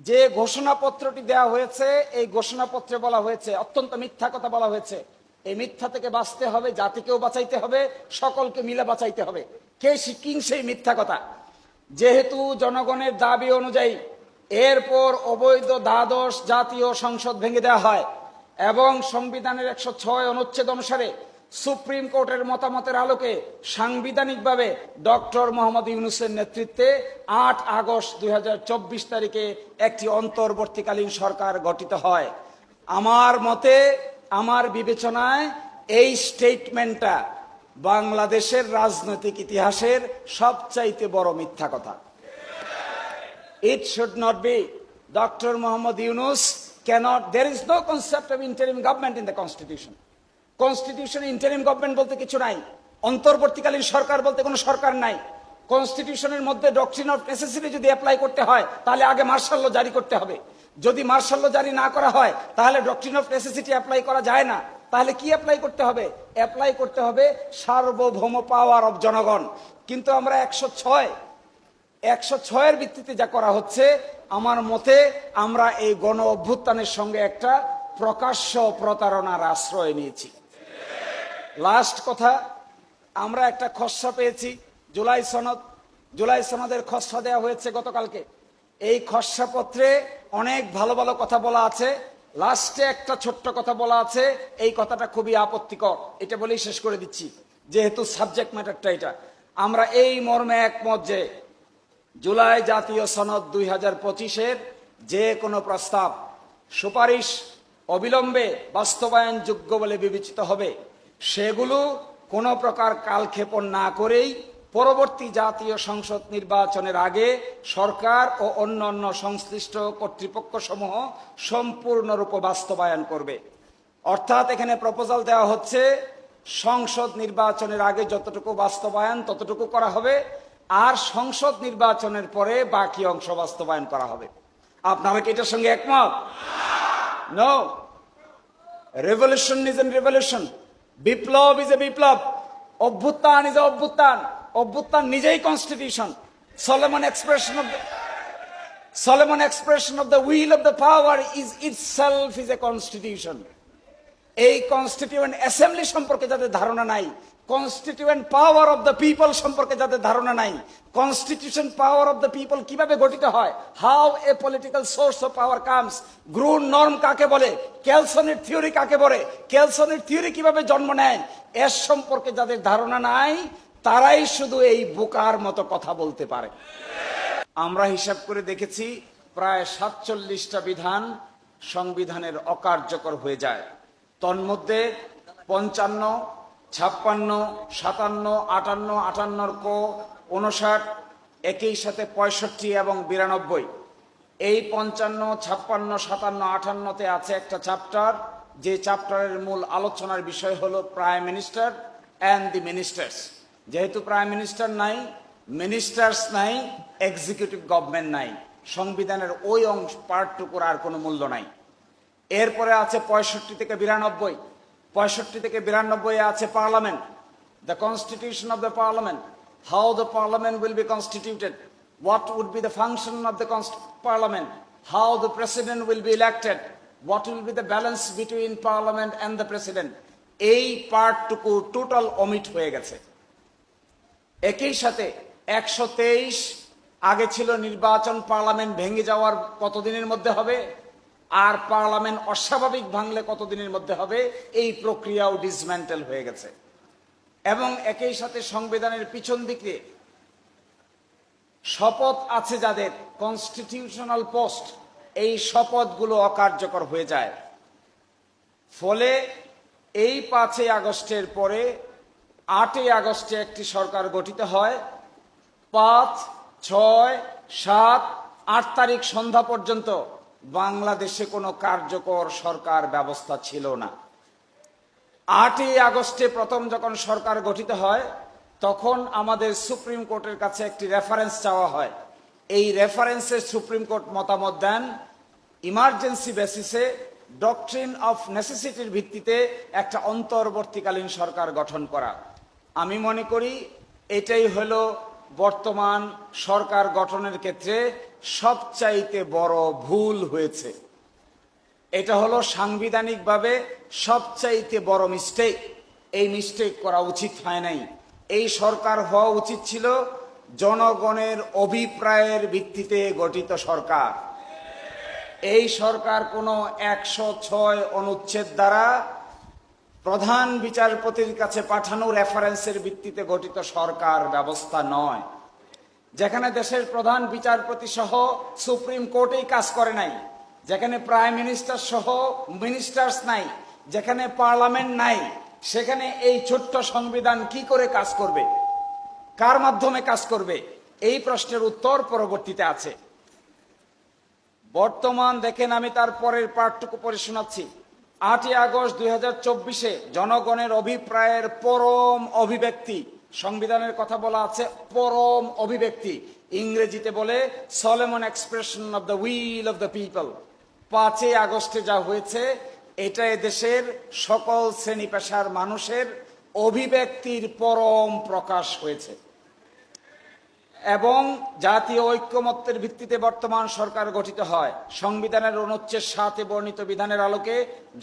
যে ঘোষণাপত্রটি দেওয়া হয়েছে, এই ঘোষণাপত্রে বলা হয়েছে, অত্যন্ত মিথ্যা কথা বলা হয়েছে। এই মিথ্যা থেকে বাঁচতে হবে, জাতিকেও বাঁচাইতে হবে, সকলকে মিলে বাঁচাইতে হবে। কে শিকিং সেই মিথ্যা কথা? যেহেতু জনগণের দাবি অনুযায়ী এরপর অবৈধ দ্বাদশ জাতীয় সংসদ ভেঙে দেওয়া হয় এবং সংবিধানের 106 অনুচ্ছেদ অনুসারে সুপ্রিম কোর্টের মতামতের আলোকে সাংবিধানিকভাবে ডক্টর মোহাম্মদ ইউনূসের নেতৃত্বে 8 আগস্ট 2024 তারিখে একটি অন্তর্বর্তীকালীন সরকার গঠিত হয়। আমার মতে, আমার বিবেচনায় এই স্টেটমেন্টটা বাংলাদেশের রাজনৈতিক ইতিহাসের সবচাইতে বড় মিথ্যা কথা। It should not be. Dr. Muhammad Yunus cannot, there is no concept of interim government in the constitution. Constitution interim government বলতে কিছু নাই, অন্তর্বর্তীকালীন সরকার বলতে কোনো সরকার নাই। কনস্টিটিউশনের মধ্যে ডক্ট্রিন অফ নেসেসিটি যদি অ্যাপ্লাই করতে হয় তাহলে আগে মার্শাল ল জারি করতে হবে। যদি মার্শাল ল জারি না করা হয় তাহলে ডক্ট্রিন অফ নেসেসিটি অ্যাপ্লাই করা যায় না। তাহলে কি অ্যাপ্লাই করতে হবে? অ্যাপ্লাই করতে হবে সার্বভৌম পাওয়ার অফ জনগণ। কিন্তু আমরা 106-এর ভিত্তিতে যা করা হচ্ছে, আমার মতে আমরা এই গণ অভ্যুত্থানের সঙ্গে একটা প্রকাশ্য প্রতারণার আশ্রয় নিয়েছি। লাস্ট কথা, আমরা একটা খসড়া পেয়েছি, জুলাই সনদের খসড়া দেওয়া হয়েছে গতকালকে। এই খসড়াপত্রে অনেক ভালো ভালো কথা বলা আছে, লাস্টে একটা ছোট্ট কথা বলা আছে, এই কথাটা খুবই আপত্তিকর। এটা বলেই শেষ করে দিচ্ছি, যেহেতু সাবজেক্ট ম্যাটারটা এটা। আমরা এই মর্মে একমত যে জুলাই জাতীয় সনদ 2025-এর যে কোনো প্রস্তাব, সুপারিশ অবিলম্বে বাস্তবায়নযোগ্য বলে বিবেচিত হবে। সেগুলো কোনো প্রকার কালক্ষেপণ না করেই পরবর্তী জাতীয় সংসদ নির্বাচনের আগে সরকার ও অন্যান্য সংশ্লিষ্ট কর্তৃপক্ষ সমূহ সম্পূর্ণরূপে বাস্তবায়ন করবে। অর্থাৎ এখানে প্রপোজাল দেওয়া হচ্ছে সংসদ নির্বাচনের আগে যতটুকু বাস্তবায়ন ততটুকু করা হবে, আর সংসদ নির্বাচনের পরে বাকি অংশ বাস্তবায়ন করা হবে। আপনারা কি এটার সঙ্গে একমত? No. Revolution is an revolution, বিপ্লব ইজ এ বিপ্লব, অভ্যুত্থান ইজ এ অভ্যুত্থান। অভ্যুত্থান নিজেই constitution. Solomon expression of the will of the power is itself is a constitution. এই কনস্টিটিউয়েন্ট অ্যাসেম্বলি সম্পর্কে যাদের ধারণা নাই, constituent power of the people সম্পর্কে যাদের ধারণা নাই, constitution power of the people কিভাবে গঠিত হয়, how a political source of power comes, groan norm কাকে বলে, কেলসনের থিওরি কাকে বলে, কেলসনের থিওরি কিভাবে জন্ম নেয়, এর সম্পর্কে যাদের ধারণা নাই তারাই শুধু এই বোকার মতো কথা বলতে পারে। আমরা হিসাব করে দেখেছি প্রায় 47টা বিধান সংবিধানের অকার্যকর হয়ে যায়। তন্মধ্যে 55, 56, 57, 58, 58 ক, 59, একই সাথে 65 এবং 92। এই 55, 56, 57, 58-তে আছে একটা চ্যাপ্টার, যে চ্যাপ্টারের মূল আলোচনার বিষয় হলো prime minister and the ministers. যেহেতু প্রাইম মিনিস্টার নাই, মিনিস্টার্স নাই, এক্সিকিউটিভ গভর্নমেন্ট নাই, সংবিধানের ওই অংশ পার্টটুকুর আর কোনো মূল্য নাই। এরপরে আছে 65 থেকে 92। 65 থেকে 92-এ আছে parliament, the constitution of the parliament, how the parliament will be constituted, what would be the function of the parliament, how the president will be elected, what will be the balance between parliament and the president। এই পার্টটুকু total omit হয়ে গেছে। একই সাথে 123 আগে ছিল নির্বাচন parliament ভেঙে যাওয়ার কতদিনের মধ্যে হবে, আর পার্লামেন্ট অস্বাভাবিক ভাঙলে কতদিনের মধ্যে হবে, এই প্রক্রিয়াও ডিসম্যান্টেল হয়ে গেছে। এবং একই সাথে সংবিধানের পিছন দিকে শপথ আছে যাদের, কনস্টিটিউশনাল পোস্ট, এই শপথগুলো অকার্যকর হয়ে যায়। ফলে এই 5 আগস্টের পরে 8 আগস্টে একটি সরকার গঠিত হয়। 5, 6, 7, 8 তারিখ সন্ধ্যা পর্যন্ত বাংলাদেশে কোনো কার্যকর সরকার ব্যবস্থা ছিল না। 8 আগস্টে প্রথম যখন সরকার গঠিত হয় তখন আমাদের সুপ্রিম কোর্টের কাছে একটি রেফারেন্স চাওয়া হয়। এই রেফারেন্সে সুপ্রিম কোর্ট মতামত দেন ইমার্জেন্সি বেসিসে ডক্ট্রিন অফ নেসেসিটির ভিত্তিতে একটা অন্তর্বর্তীকালীন সরকার গঠন করা। আমি মনে করি এটাই হলো বর্তমান সরকার গঠনের ক্ষেত্রে সবচাইতে বড় ভুল হয়েছে। এটা হলো সাংবিধানিকভাবে সবচাইতে বড় মিস্টেক। এই মিস্টেক করা উচিত হয় নাই। এই সরকার হওয়া উচিত ছিল জনগণের অভিপ্রায়ের ভিত্তিতে গঠিত সরকার। এই সরকার কোনো 106 অনুচ্ছেদ দ্বারা প্রধান বিচারপতির কাছে পাঠানো রেফারেন্সের ভিত্তিতে গঠিত সরকার ব্যবস্থা নয়, যেখানে দেশের প্রধান বিচারপতি সহ সুপ্রিম কোর্টেই কাজ করে নাই, যেখানে প্রাইম মিনিস্টার সহ মিনিস্টার্স নাই, যেখানে পার্লামেন্ট নাই, সেখানে এই ছোট্ট সংবিধান কি করে কাজ করবে, কার মাধ্যমে কাজ করবে? এই প্রশ্নের উত্তর পরবর্তীতে আছে। বর্তমান দেখেন, আমি তার পরের পার্টটুকু পড়ে শোনাচ্ছি। 8ই আগস্ট 2024 জনগণের অভিপ্রায়ের পরম অভিব্যক্তি, সংবিধানের কথা বলা আছে পরম অভিব্যক্তি, ইংরেজিতে বলে solemn expression of the will of the people. 5ই আগস্টে যা হয়েছে এটা দেশের সকল শ্রেণী পেশার মানুষের অভিব্যক্তির পরম প্রকাশ হয়েছে এবং জাতীয় ঐক্যমত্যের ভিত্তিতে বর্তমান সরকার গঠিত হয়। সংবিধানের অনুচ্ছেদ 7 বর্ণিত বিধানের আলোকে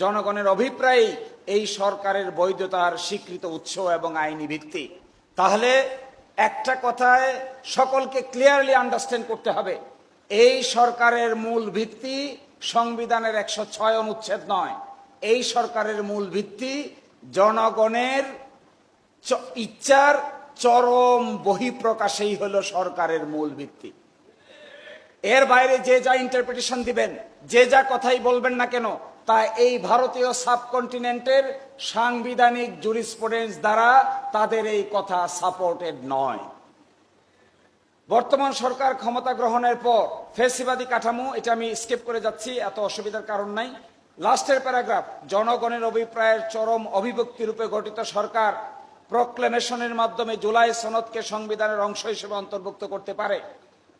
জনগণের অভিপ্রায়ই এই সরকারের বৈধতার স্বীকৃত উৎস এবং আইনি ভিত্তি। তাহলে একটা কথায় সকলকে ক্লিয়ারলি আন্ডারস্ট্যান্ড করতে হবে, এই সরকারের মূল ভিত্তি সংবিধানের 106 অনুচ্ছেদ নয়। এই সরকারের মূল ভিত্তি জনগণের ইচ্ছার চরম বহিঃপ্রকাশেই হলো সরকারের মূল ভিত্তি। এর বাইরে যে যা ইন্টারপ্রিটেশন দিবেন, যে যা কথাই বলবেন না কেন, তা এই ভারতীয় সাবকন্টিনেন্টের সাংবিধানিক জুরিসপ্রুডেন্স দ্বারা তাদের এই কথা সাপোর্টেড নয়। বর্তমান সরকার ক্ষমতা গ্রহণের পর ফ্যাসিবাদী কাঠামো, এটা আমি স্কিপ করে যাচ্ছি, এত অসুবিধার কারণ নাই। লাস্টের প্যারাগ্রাফ, জনগণের অভিপ্রায়ের চরম অভিব্যক্তি রূপে গঠিত সরকার প্রক্লেমেশনের মাধ্যমে জুলাই সনদকে সংবিধানের অংশ হিসেবে অন্তর্ভুক্ত করতে পারে।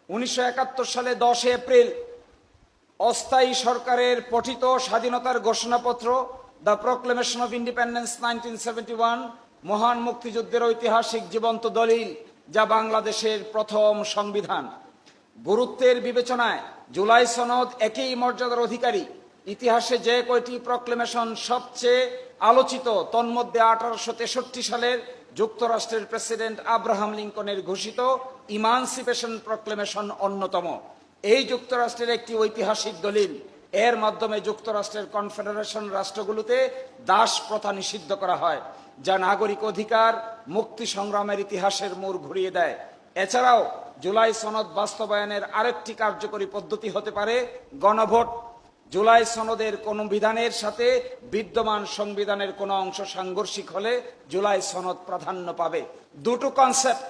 1971 সালে 10 এপ্রিল অস্থায়ী সরকারের পঠিত স্বাধীনতার ঘোষণাপত্র দ্য প্রক্লেমেশন অফ ইন্ডিপেন্ডেন্স 1971 মহান মুক্তিযুদ্ধের ঐতিহাসিক জীবন্ত দলিল, যা বাংলাদেশের প্রথম সংবিধান। গুরুত্বের বিবেচনায় জুলাই সনদ একই মর্যাদার অধিকারী। ইতিহাসে যে কয়টি প্রক্লেমেশন সবচেয়ে আলোচিত, তন্মধ্যে 1863 সালের যুক্তরাষ্ট্রের প্রেসিডেন্ট আব্রাহাম লিঙ্কনের ঘোষিত ইমানসিপেশন প্রক্লেমেশন অন্যতম। এই যুক্তরাষ্ট্রের একটি ঐতিহাসিক দলিল, এর মাধ্যমে যুক্তরাষ্ট্রের কনফেডারেশন রাষ্ট্রগুলোতে দাস প্রথা নিষিদ্ধ করা হয়, যা নাগরিক অধিকার মুক্তি সংগ্রামের ইতিহাসের মোড় ঘুরিয়ে দেয়। এছাড়াও জুলাই সনদ বাস্তবায়নের আরেকটি কার্যকরী পদ্ধতি হতে পারে গণভোট। জুলাই সনদের কোন বিধানের সাথে বিদ্যমান সংবিধানের কোন অংশ সাংঘর্ষিক হলে জুলাই সনদ প্রাধান্য পাবে। দুটো কনসেপ্ট,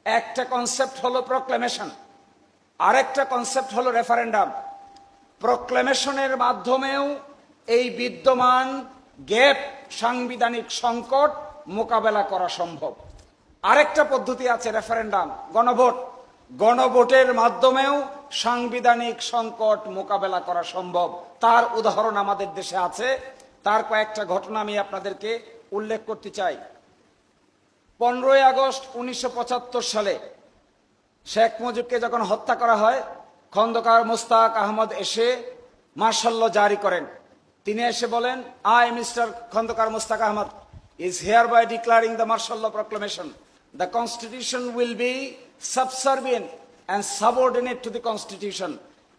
একটা কনসেপ্ট হলো প্রক্লেমেশন, আরেকটা কনসেপ্ট হলো রেফারেন্ডাম। প্রক্লেমেশনের মাধ্যমেও এই বিদ্যমান গ্যাপ, সাংবিধানিক সংকট মোকাবেলা করা সম্ভব। আরেকটা পদ্ধতি আছে রেফারেন্ডাম, গণভোট। গণভোটের মাধ্যমেও সাংবিধানিক সংকট মোকাবেলা করা সম্ভব। তার উদাহরণ আমাদের দেশে আছে। তার কয়েকটা ঘটনা আমি আপনাদেরকে উল্লেখ করতে চাই। 15ই আগস্ট 1975 সালে শেখ মুজিবকে যখন হত্যা করা হয়, খন্দকার মোস্তাক আহমদ এসে মার্শাল ল জারি করেন। তিনি এসে বলেন, I mister Khondaker Mostaq Ahmad is hereby declaring the martial law proclamation. The constitution will be subservient and subordinate to the constitution.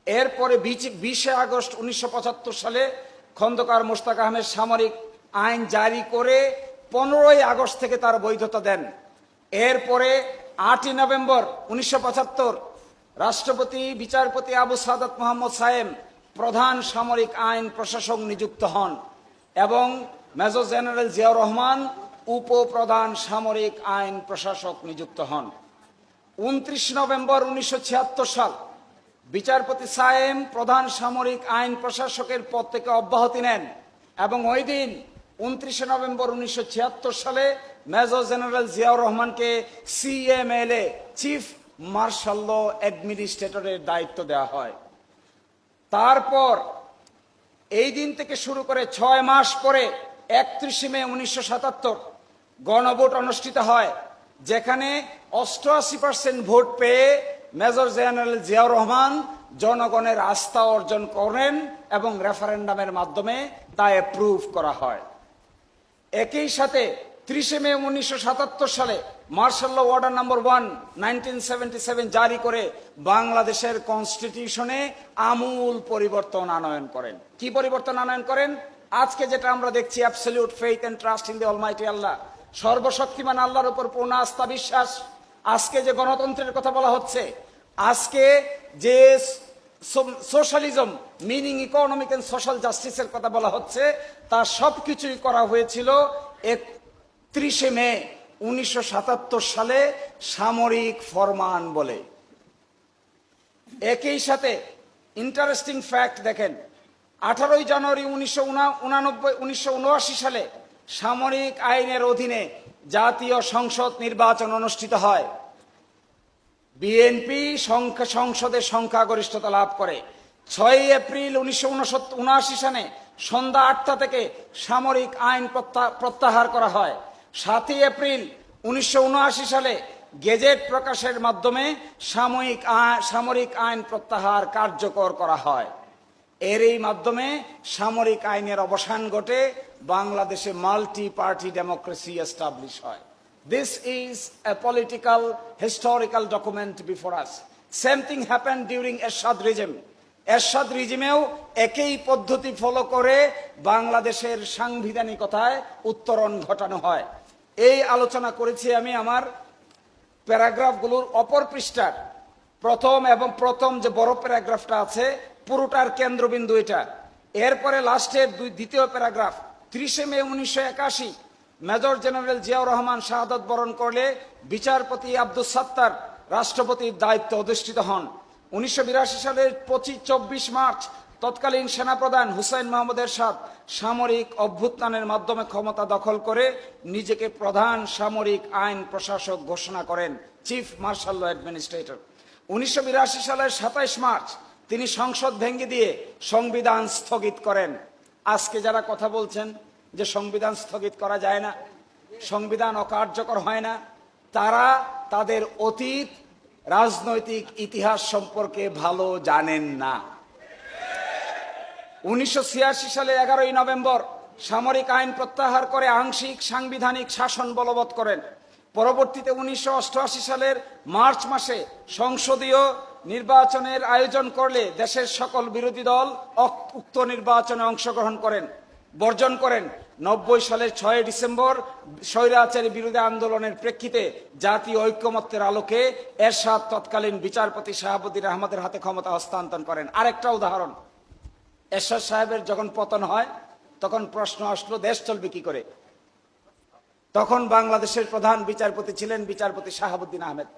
এরপরে 20 আগস্ট 1975 সালে খন্দকার মোস্তাক আহমেদ সামরিক আইন জারি করে 15ই আগস্ট থেকে তার বৈধতা দেন। এরপরে 8ই নভেম্বর 1975 রাষ্ট্রপতি বিচারপতি আবু সাদাত মোহাম্মদ সায়েম প্রধান সামরিক আইন প্রশাসক নিযুক্ত হন এবং মেজর জেনারেল জিয়াউর রহমান উপপ্রধান সামরিক আইন প্রশাসক নিযুক্ত হন। 29 নভেম্বর 1976 সাল বিচারপতি সায়েম প্রধান সামরিক আইন প্রশাসকের পদ থেকে অব্যাহতি নেন এবং ওই দিন 29 নভেম্বর 1976 সালে মেজর জেনারেল জিয়াউর রহমানকে CMLA চিফ মার্শাল ল অ্যাডমিনিস্ট্রেটরের দায়িত্ব দেওয়া হয়। তারপর এই দিন থেকে শুরু করে 6 মাস পরে 31 মে 1977 গণভোট অনুষ্ঠিত হয়, যেখানে 88% ভোট পেয়ে মেজর জেনারেল জিয়াউর রহমান জনগণের আস্থা অর্জন করেন এবং রেফারেন্ডামের মাধ্যমে তা অ্যাপ্রুভ করা হয়। একই সাথে 30 মে 1977 সালে মার্শাল ল অর্ডার নম্বর 1 1977 জারি করে বাংলাদেশের কনস্টিটিউশনে আমূল পরিবর্তন আনয়ন করেন। কি পরিবর্তন আনয়ন করেন? আজকে যেটা আমরা দেখছি, absolute faith and trust in the almighty Allah, সর্বশক্তিমান আল্লাহর উপর পূর্ণ আস্থা বিশ্বাস। আজকে যে গণতন্ত্রের কথা বলা হচ্ছে, আজকে যে socialism meaning economic and social জাস্টিসের কথা বলা হচ্ছে, তা সবকিছুই করা হয়েছিল 31 মে 1977 সালে সামরিক ফরমান বলে। একই সাথে ইন্টারেস্টিং ফ্যাক্ট দেখেন, 18 জানুয়ারি 1979 সালে সামরিক আইনের অধীনে জাতীয় সংসদ নির্বাচন অনুষ্ঠিত হয়। বিএনপি সংসদে সংখ্যাগরিষ্ঠতা লাভ করে। 6 এপ্রিল 1979 সালে সন্ধ্যা 8টা থেকে সামরিক আইন প্রত্যাহার করা হয়। 7 এপ্রিল 1979 সালে গেজেট প্রকাশের মাধ্যমে সামরিক আইন প্রত্যাহার কার্যকর করা হয়। এরই মাধ্যমে সামরিক আইনের অবসান ঘটে, বাংলাদেশে মাল্টি পার্টি ডেমোক্রেসি এস্টাবলিশ হয়। This is a political historical document before us. Same thing happened during Ershad regime. এরশাদ রিজিমেও একই পদ্ধতি ফলো করে বাংলাদেশের সাংবিধানিকতায় উত্তরণ ঘটানো হয়। এই আলোচনা করেছি আমি আমার প্যারাগ্রাফগুলোর অপর পৃষ্ঠার প্রথম যে বড় প্যারাগ্রাফটা আছে, পুরোটার কেন্দ্রবিন্দু এটা। এরপরে লাস্টের দ্বিতীয় প্যারাগ্রাফ, 30 মে 1981 মেজর জেনারেল জিয়াউর রহমান শাহাদত বরণ করলে বিচারপতি আব্দুস সাত্তার রাষ্ট্রপতির দায়িত্ব অধিষ্ঠিত হন। 1982 সালের 24 মার্চ তৎকালীন সেনাপ্রধান হুসাইন মোহাম্মদ এরশাদ সামরিক অভ্যুত্থানের মাধ্যমে ক্ষমতা দখল করে নিজেকে প্রধান সামরিক আইন প্রশাসক ঘোষণা করেন, চিফ মার্শাল ল অ্যাডমিনিস্ট্রেটর। 1982 সালের 27 মার্চ তিনি সংসদ ভেঙে দিয়ে সংবিধান স্থগিত করেন। আজকে যারা কথা বলছেন যে সংবিধান স্থগিত করা যায় না, সংবিধান অকার্যকর হয় না, তারা তাদের অতীত রাজনৈতিক ইতিহাস সম্পর্কে ভালো জানেন না। 1986 সালে 11 নভেম্বর সামরিক আইন প্রত্যাহার করে আংশিক সাংবিধানিক শাসন বলবৎ করেন। পরবর্তীতে 1988 সালের মার্চ মাসে সংসদীয় নির্বাচনের আয়োজন করলে দেশের সকল বিরোধী দল উক্ত নির্বাচনে অংশগ্রহণ বর্জন করেন। 90 সালের 6 ডিসেম্বর স্বৈরাচারী বিরোধী আন্দোলনের প্রেক্ষিতে জাতীয় ঐক্যমত্যের আলোকে এরশাদ তৎকালীন বিচারপতি শাহাবুদ্দিন আহমদের হাতে ক্ষমতা হস্তান্তর করেন। আরেকটা উদাহরণ, এরশাদ সাহেবের যখন পতন হয় তখন প্রশ্ন আসলো দেশ চলবে কি করে। তখন বাংলাদেশের প্রধান বিচারপতি ছিলেন বিচারপতি শাহাবুদ্দিন আহমেদ।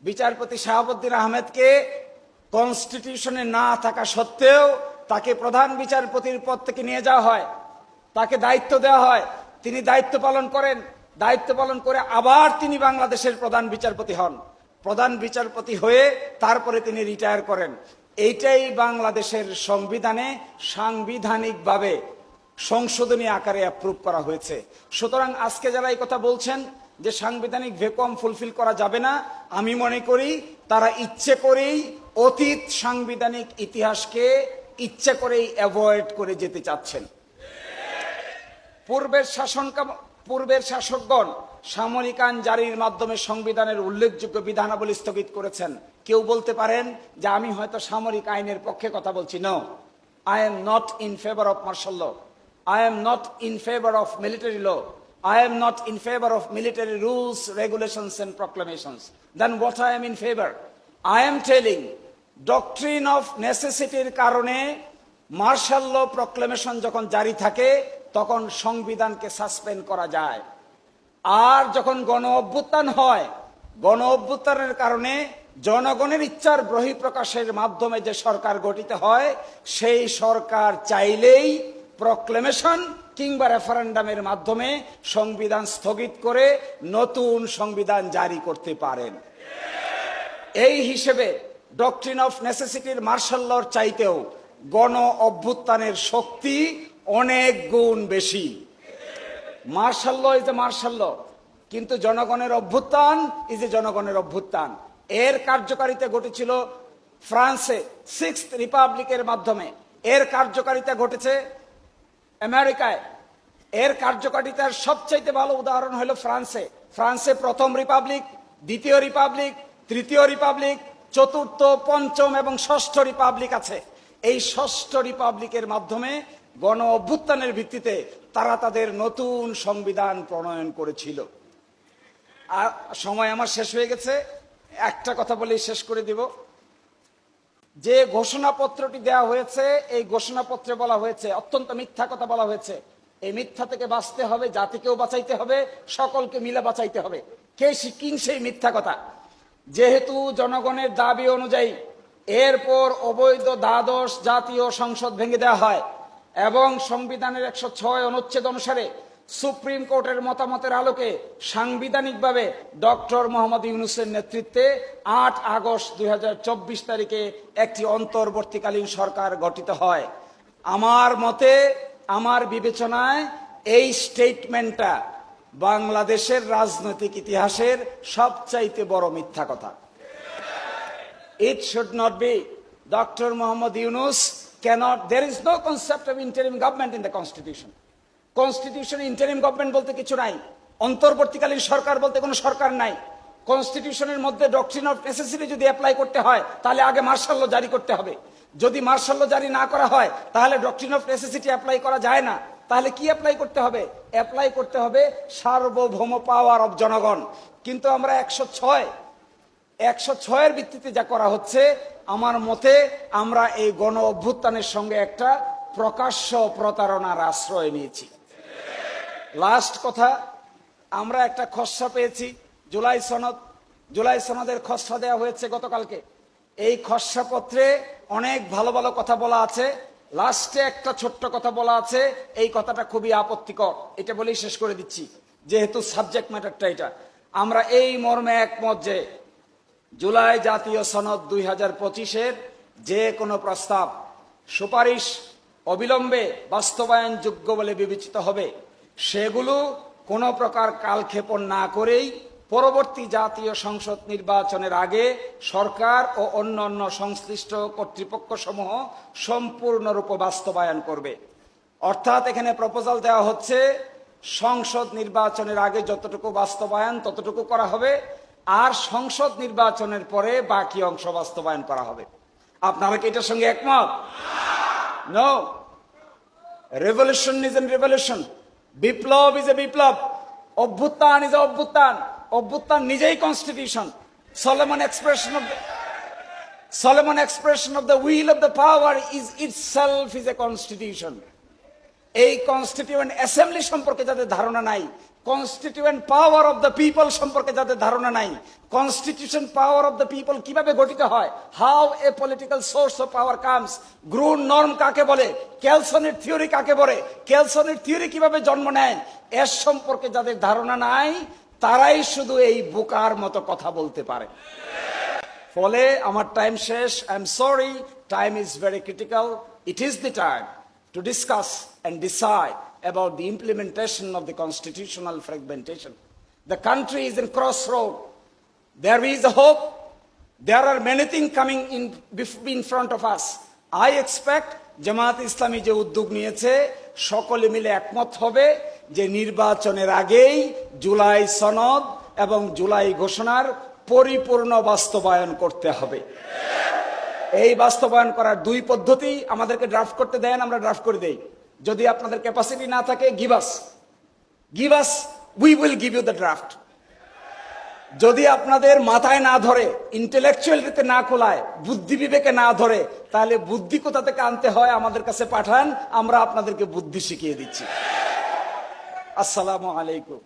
বিচারপতি শাহাবুদ্দিন আহমেদকে কনস্টিটিউশনে না থাকা সত্ত্বেও তাকে প্রধান বিচারপতির পদ থেকে নিয়ে যাওয়া হয়, তাকে দায়িত্ব দেওয়া হয়, তিনি দায়িত্ব পালন করেন। দায়িত্ব পালন করে আবার তিনি বাংলাদেশের প্রধান বিচারপতি হন। প্রধান বিচারপতি হয়ে তারপরে তিনি রিটায়ার করেন। এইটাই বাংলাদেশের সংবিধানে সাংবিধানিকভাবে সংশোধনী আকারে অ্যাপ্রুভ করা হয়েছে। সুতরাং আজকে যারা এই কথা বলছেন যে সাংবিধানিক ভ্যাকুয়াম ফুলফিল করা যাবে না, আমি মনে করি তারা ইচ্ছে করেই অতীত সাংবিধানিক ইতিহাসকে ইচ্ছে করেই অ্যাভয়েড করে যেতে চাচ্ছেন। পূর্বের শাসকগণ সামরিক আইন জারির মাধ্যমে সংবিধানের উল্লেখযোগ্য বিধানাবলী স্থগিত করেছেন। কেউ বলতে পারেন যে আমি হয়তো সামরিক আইনের পক্ষে কথা বলছি। No, I am not in favor of martial law. I am not in favor of military law. I am not in favor of military rules, regulations and proclamations. Then what I am in favor? I am telling doctrine of necessity-র কারণে martial ল proclamation যখন জারি থাকে তখন সংবিধানকে suspend করা যায়। আর যখন গণ অভ্যুত্থান হয়, গণ অভ্যুত্থানের কারণে জনগণের ইচ্ছার বহিঃপ্রকাশের মাধ্যমে যে সরকার গঠিত হয়, সেই সরকার চাইলেই প্রক্লেমেশন কিংবা রেফারেন্ডামের মাধ্যমে সংবিধান স্থগিত করে নতুন সংবিধান জারি করতে পারেন। এই হিসেবে ডক্ট্রিন অফ নেসেসিটির মার্শাল লর চাইতেও গণ অভ্যুত্থানের শক্তি অনেক গুণ বেশি। Martial law is a martial law, কিন্তু জনগণের অভ্যুত্থান ইজ এ জনগণের অভ্যুত্থান। এর কার্যকারিতা ঘটেছিল ফ্রান্সে 6th রিপাবলিকের মাধ্যমে, এর কার্যকারিতা ঘটেছে আমেরিকায়, এর কার্যকারিতার সবচাইতে ভালো উদাহরণ হলো ফ্রান্সে। ফ্রান্সে প্রথম রিপাবলিক, দ্বিতীয় রিপাবলিক, তৃতীয় রিপাবলিক, চতুর্থ, পঞ্চম এবং ষষ্ঠ রিপাবলিক আছে। এই ষষ্ঠ রিপাবলিকের মাধ্যমে গণ অভ্যুত্থানের ভিত্তিতে তারা তাদের নতুন সংবিধান প্রণয়ন করেছিল। আর সময় আমার শেষ হয়ে গেছে, একটা কথা বলেই শেষ করে দিব। যে ঘোষণাপত্রটি দেওয়া হয়েছে, এই ঘোষণাপত্রে বলা হয়েছে অত্যন্ত মিথ্যা কথা বলা হয়েছে। এই মিথ্যা থেকে বাঁচতে হবে, জাতিকেও বাঁচাইতে হবে, সকলকে মিলে বাঁচাইতে হবে। কে শিখিন সেই মিথ্যা কথা? যেহেতু জনগণের দাবি অনুযায়ী এরপর অবৈধ দ্বাদশ জাতীয় সংসদ ভেঙে দেওয়া হয় এবং সংবিধানের 106 অনুচ্ছেদ অনুসারে সুপ্রিম কোর্টের মতামতের আলোকে সাংবিধানিকভাবে ডক্টর মোহাম্মদ ইউনূসের নেতৃত্বে 8 আগস্ট 2024 তারিখে একটি অন্তর্বর্তীকালীন সরকার গঠিত হয়। আমার মতে, আমার বিবেচনায় এই স্টেটমেন্টটা বাংলাদেশের রাজনৈতিক ইতিহাসের সবচাইতে বড় মিথ্যা কথা। It should not be. Dr. Muhammad Yunus cannot, there is no concept of interim government in the constitution. Constitution interim government বলতে কিছু নাই, অন্তর্বর্তীকালীন সরকার বলতে কোনো সরকার নাই। কনস্টিটিউশনের মধ্যে ডক্ট্রিন অফ নেসেসিটি যদি অ্যাপ্লাই করতে হয় তাহলে আগে মার্শাল ল জারি করতে হবে। যদি মার্শাল ল জারি না করা হয় তাহলে ডক্ট্রিন অফ নেসেসিটি অ্যাপ্লাই করা যায় না। তাহলে কি অ্যাপ্লাই করতে হবে? অ্যাপ্লাই করতে হবে সার্বভৌম পাওয়ার অফ জনগণ। কিন্তু আমরা 106 এর ভিত্তিতে যা করা হচ্ছে, আমার মতে আমরা এই গণ অভ্যুত্থানের সঙ্গে একটা প্রকাশ্য প্রতারণার আশ্রয় নিয়েছি। লাস্ট কথা, আমরা একটা খসড়া পেয়েছি, জুলাই সনদের খসড়া দেওয়া হয়েছে গতকালকে। এই খসড়া পত্রে অনেক ভালো ভালো কথা বলা আছে, লাস্টে একটা ছোট্ট কথা বলা আছে, এই কথাটা খুবই আপত্তিকর। এটা বলেই শেষ করে দিচ্ছি, যেহেতু সাবজেক্ট ম্যাটারটা এটা। আমরা এই মর্মে একমত যে জুলাই জাতীয় সনদ 2025-এর যে কোনো প্রস্তাব, সুপারিশ অবিলম্বে বাস্তবায়নযোগ্য বলে বিবেচিত হবে। সেগুলো কোনো প্রকার কালক্ষেপণ না করেই পরবর্তী জাতীয় সংসদ নির্বাচনের আগে সরকার ও অন্যান্য সংশ্লিষ্ট কর্তৃপক্ষ সমূহ সম্পূর্ণরূপে বাস্তবায়ন করবে। অর্থাৎ এখানে প্রপোজাল দেওয়া হচ্ছে সংসদ নির্বাচনের আগে যতটুকু বাস্তবায়ন ততটুকু করা হবে, আর সংসদ নির্বাচনের পরে বাকি অংশ বাস্তবায়ন করা হবে। আপনারা কি এটার সঙ্গে একমত? No. Revolution is an revolution, বিপ্লব ইজ এ বিপ্লব, অভ্যুত্থান ইজ এ অভ্যুত্থান। অভ্যুত্থান নিজেই constitution. Solomon expression of the will of the power is itself is a constitution. এই কনস্টিটিউয়েন্ট অ্যাসেম্বলি সম্পর্কে যাদের ধারণা নাই, constituent power of the people সম্পর্কে যাদের ধারণা নাই, constitution power of the people কিভাবে গঠিত হয়, how a political source of power comes, groan norm কাকে বলে, কেলসনের থিওরি কাকে বলে, কেলসনের থিওরি কিভাবে জন্ম নেয়, এর সম্পর্কে যাদের ধারণা নাই তারাই শুধু এই বোকার মতো কথা বলতে পারে। ফলে আমার টাইম শেষ। I am sorry, time is very critical. It is the time to discuss and decide about the implementation of the constitutional fragmentation. The country is in crossroad. There is a hope. There are many things coming in front of us. I expect Jamaat Islami যে উদ্যোগ নিয়েছে সকলে মিলে একমত হবে যে নির্বাচনের আগেই জুলাই সনদ এবং জুলাই ঘোষণার পরিপূর্ণ বাস্তবায়ন করতে হবে। এই বাস্তবায়ন করার দুই পদ্ধতি, আমাদেরকে ড্রাফট করতে দেন, আমরা ড্রাফট করে দেই। যদি আপনাদের ক্যাপাসিটি না থাকে, give us, we will give you the draft. যদি আপনাদের মাথায় না ধরে, ইন্টেলেকচুয়ালিতে না খোলায়, বুদ্ধি বিবেকে না ধরে, তাহলে বুদ্ধি কোথা থেকে আনতে হয় আমাদের কাছে পাঠান, আমরা আপনাদেরকে বুদ্ধি শিখিয়ে দিচ্ছি। আসসালামু আলাইকুম।